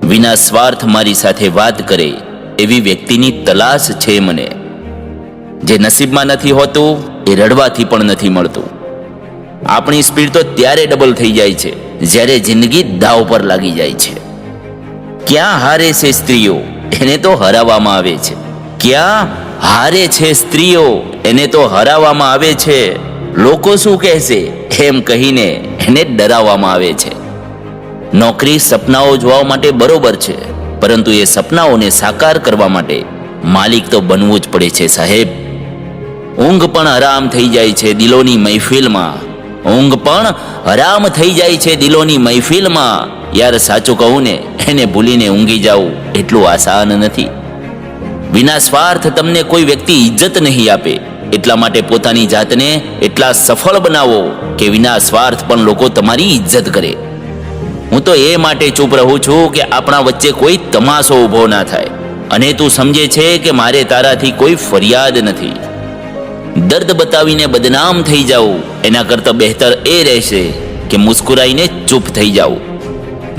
વિના સ્વાર્થ મારી સાથે વાત કરે એવી વ્યક્તિની તલાશ છે મને. જે નસીબમાં નથી હોતું એ રડવાથી પણ નથી મળતું. આપણી સ્પીડ તો ત્યારે ડબલ થઈ જાય છે જ્યારે જિંદગી દાવ પર લાગી જાય છે. ક્યાં હારે છે સ્ત્રીઓ, એને તો હરાવવામાં આવે છે. ક્યાં હારે છે સ્ત્રીઓ, એને તો હરાવવામાં આવે છે. લોકો શું કહેશે એમ કહીને એને ડરાવવામાં આવે છે. નોકરી સપનાઓ જોવા માટે બરોબર છે, પરંતુ એ સપનાઓને સાકાર કરવા માટે માલિક તો બનવું જ પડે છે સાહેબ. ઊંઘ પણ હરામ થઈ જાય છે દિલોની મહેફિલમાં. ઊંઘ પણ હરામ થઈ જાય છે દિલોની મહેફિલમાં. યાર સાચું કહું ને, એને ભૂલીને ઊંઘી જાવું એટલું આસાન નથી. વિના સ્વાર્થ તમને કોઈ વ્યક્તિ ઇજ્જત નહીં આપે, એટલા માટે પોતાની જાતને એટલા સફળ બનાવો કે વિના સ્વાર્થ પણ લોકો તમારી ઇજ્જત કરે. હું તો એ માટે ચૂપ રહું છું કે આપણા વચ્ચે કોઈ તમાશો ઊભો ના થાય અને તું સમજે છે કે મારે તારાથી કોઈ ફરિયાદ નથી. દર્દ બતાવીને બદનામ થઈ જાઉં એના કરતાં બહેતર એ રહેશે કે મુસ્કુરાઈને ચૂપ થઈ જાઉં.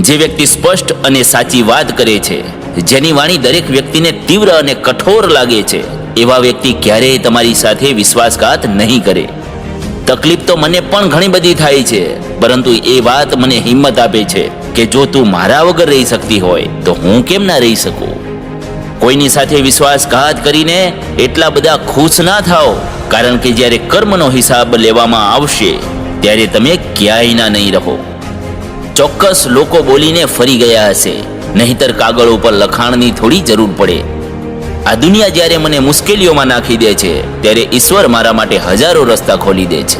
જે વ્યક્તિ સ્પષ્ટ અને સાચી વાત કરે છે, જેની વાણી દરેક વ્યક્તિને તીવ્ર અને કઠોર લાગે છે, એવા વ્યક્તિ ક્યારેય તમારી સાથે વિશ્વાસઘાત નહીં કરે. તકલીફ તો મને પણ ઘણી બધી થાય છે, પરંતુ એ વાત મને હિંમત આપે છે કે જો તું મારા વગર રહી શકતી હોય તો હું કેમ ના રહી શકું. કોઈની સાથે વિશ્વાસઘાત કરીને એટલા બધા ખુશ ના થાઓ, કારણ કે જ્યારે કર્મનો હિસાબ લેવામાં આવશે ત્યારે તમે ક્યાંય ના નહીં રહો. ચોક્કસ લોકો બોલીને ફરી ગયા હશે, નહીતર કાગળ ઉપર લખાણની થોડી જરૂર પડે. આ દુનિયા જ્યારે મને મુશ્કેલીઓમાં નાખી દે છે ત્યારે ઈશ્વર મારા માટે હજારો રસ્તા ખોલી દે છે.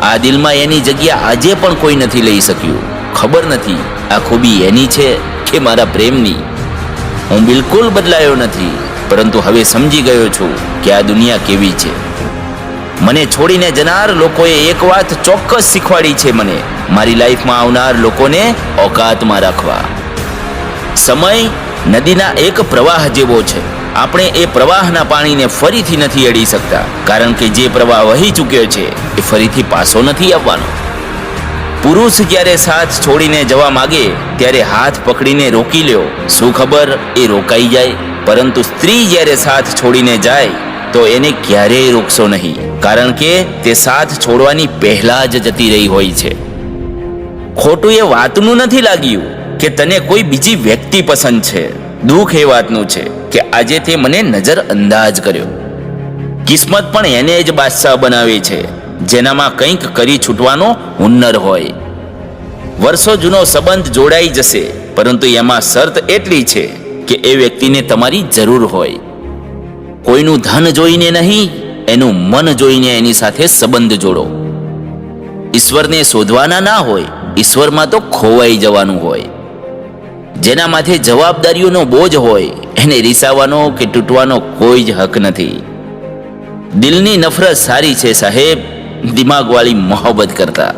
આ દિલમાં એની જગ્યા આજે પણ કોઈ નથી લઈ શક્યું. ખબર નથી આ ખૂબી એની છે કે મારા પ્રેમની. હું બિલકુલ બદલાયો નથી, પરંતુ હવે સમજી ગયો છું કે આ દુનિયા કેવી છે. મને છોડીને જનાર લોકોએ એક વાત ચોક્કસ શીખવાડી છે મને, મારી લાઈફમાં આવનાર લોકોને ઓકાતમાં રાખવા. સમય નદીના એક પ્રવાહ જેવો છે. આપણે એ પ્રવાહના પાણીને ફરીથી નથી અડી શકતા, કારણ કે જે પ્રવાહ વહી ચૂક્યો છે એ ફરીથી પાછો નથી આવવાનો. પુરુષ જ્યારે સાથ છોડીને જવા માગે ત્યારે હાથ પકડીને રોકી લ્યો, શું ખબર એ રોકાઈ જાય. પરંતુ સ્ત્રી જ્યારે સાથ છોડીને જાય તો એને ક્યારેય રોકશો નહીં, કારણ કે તે સાથ છોડવાની પહેલા જ જતી રહી હોય છે. ખોટું એ વાતનું નથી લાગ્યું કે તને કોઈ બીજી વ્યક્તિ પસંદ છે. દુઃખ એ વાતનું છે કે આજે તે મને નજર અંદાજ કર્યો. કિસ્મત પણ એને જ બાદશાહ બનાવે છે જેનામાં કંઈક કરી છૂટવાનો હુન્નર હોય. વર્ષો જૂનો સંબંધ જોડાઈ જશે, પરંતુ એમાં શરત એટલી છે કે એ વ્યક્તિને તમારી જરૂર હોય. કોઈનું ધન જોઈને નહીં, એનું મન જોઈને એની સાથે સંબંધ જોડો. ઈશ્વરને શોધવાના ના હોય, ઈશ્વરમાં તો ખોવાઈ જવાનું હોય. જેના માથે જવાબદારીઓનો બોજ હોય એને રીસાવાનો કે તૂટવાનો કોઈ જ હક નથી. દિલની નફરત સારી છે સાહેબ, દિમાગવાળી મોહબ્બત કરતા.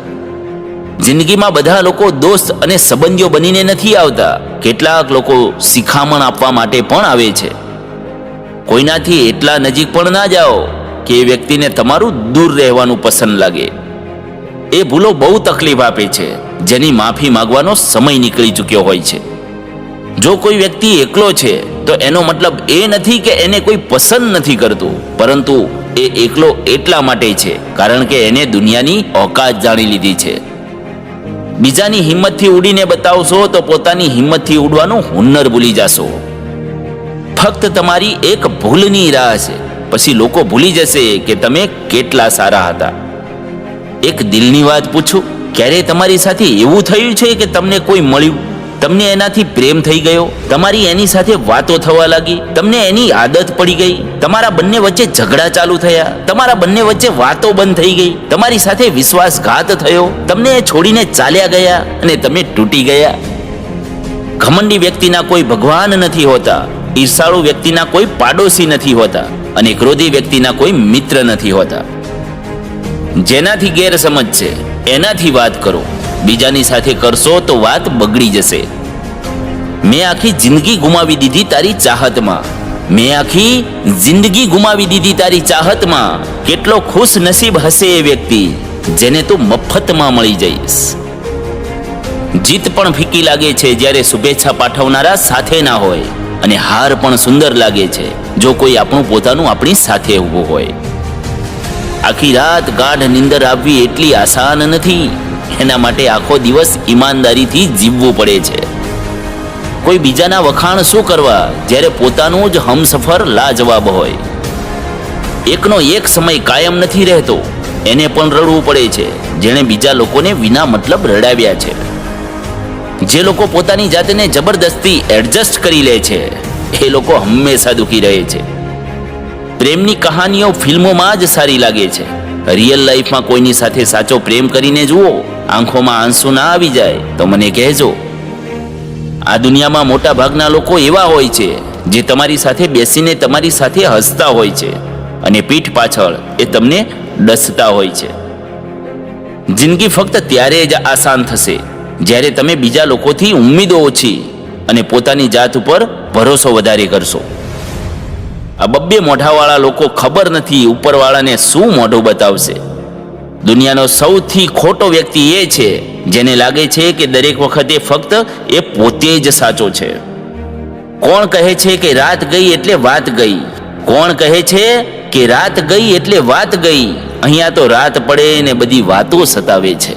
જિંદગીમાં બધા લોકો દોસ્ત અને સંબંધીઓ બનીને નથી આવતા. કેટલાક લોકો શિખામણ આપવા માટે પણ આવે છે. કોઈનાથી એટલા નજીક પણ ના જાઓ કે એ વ્યક્તિને તમારું દૂર રહેવાનું પસંદ લાગે. એ ભૂલો બહુ તકલીફ આપે છે, જેની માફી માંગવાનો સમય નીકળી ચૂક્યો હોય છે. જો કોઈ વ્યક્તિ એકલો છે તો એનો મતલબ એ નથી કે એને કોઈ પસંદ નથી કરતું, પરંતુ એ એકલો એટલા માટે છે કારણ કે એને દુનિયાની ઓકાત જાણી લીધી છે. બીજાની હિંમતથી ઉડીને બતાવશો તો પોતાની હિંમતથી ઉડવાનું હુન્નર ભૂલી જશો. ફક્ત તમારી એક ભૂલની રાહ છે, પછી લોકો ભૂલી જશે કે તમે કેટલા સારા હતા. એક દિલની વાત પૂછું, ક્યારે તમારી સાથે એવું થયું છે કે તમને કોઈ મળ્યું, તમને એનાથી પ્રેમ થઈ ગયો, તમારી એની સાથે વાતો થવા લાગી, તમને એની આદત પડી ગઈ, તમારા બંને વચ્ચે ઝઘડા ચાલુ થયા, તમારા બંને વચ્ચે વાતો બંધ થઈ ગઈ, તમારી સાથે વિશ્વાસઘાત થયો, તમને એ છોડીને ચાલ્યા ગયા અને તમે તૂટી ગયા? ઘમંડી વ્યક્તિના કોઈ ભગવાન નથી હોતા, ઈર્ષાળુ વ્યક્તિના કોઈ પાડોશી નથી હોતા અને ક્રોધી વ્યક્તિના કોઈ મિત્ર નથી હોતા. જેનાથી ગેરસમજ છે એનાથી વાત કરો, બીજાની સાથે કરશો તો વાત બગડી જશે. મેં આખી જિંદગી ગુમાવી દીધી તારી ચાહતમાં, મેં આખી જિંદગી ગુમાવી દીધી તારી ચાહતમાં. કેટલો ખુશ નસીબ હશે એ વ્યક્તિ જેને તું મફતમાં મળી જઈશ. જીત પણ ફીકી લાગે છે જ્યારે શુભેચ્છા પાઠવનારા સાથે ના હોય, અને હાર પણ સુંદર લાગે છે જો કોઈ આપણું પોતાનું આપણી સાથે ઊભું હોય. આખી રાત ગાઢ નિંદર આવવી એટલી આસાન નથી. એના માટે આખો દિવસ ઈમાનદારીથી જીવવું પડે છે. કોઈ બીજાના વખાણ શું કરવા જ્યારે પોતાનું જ હમસફર લાજવાબ હોય. એકનો એક સમય કાયમ નથી રહેતો. એને પણ રડવું પડે છે જેણે બીજા લોકોને વિના મતલબ રડાવ્યા છે. જે લોકો પોતાની જાતને જબરદસ્તી એડજસ્ટ કરી લે છે એ લોકો હંમેશા દુખી રહે છે. પ્રેમની કહાનીઓ ફિલ્મોમાં જ સારી લાગે છે. રિયલ લાઈફમાં કોઈની સાથે સાચો પ્રેમ કરીને જુઓ, આંખોમાં આંસુ ના આવી જાય તો મને કહેજો. આ દુનિયામાં મોટા ભાગના લોકો એવા હોય છે જે તમારી સાથે બેસીને તમારી સાથે હસતા હોય છે અને પીઠ પાછળ એ તમને ડસતા હોય છે. જિંદગી ફક્ત ત્યારે જ આસાન થશે જ્યારે તમે બીજા લોકોથી ઉમ્મીદો ઓછી અને પોતાની જાત ઉપર ભરોસો વધારે કરશો. આ બબ્બે મોઢાવાળા લોકો ખબર નથી ઉપરવાળાને શું મોઢું બતાવશે. દુનિયાનો સૌથી ખોટો વ્યક્તિ એ છે જેને લાગે છે કે દરેક વખતે ફક્ત એ પોતે જ સાચો છે. કોણ કહે છે કે રાત ગઈ એટલે વાત ગઈ? કોણ કહે છે કે રાત ગઈ એટલે વાત ગઈ? અહીંયા તો રાત પડે ને બધી વાતો સતાવે છે.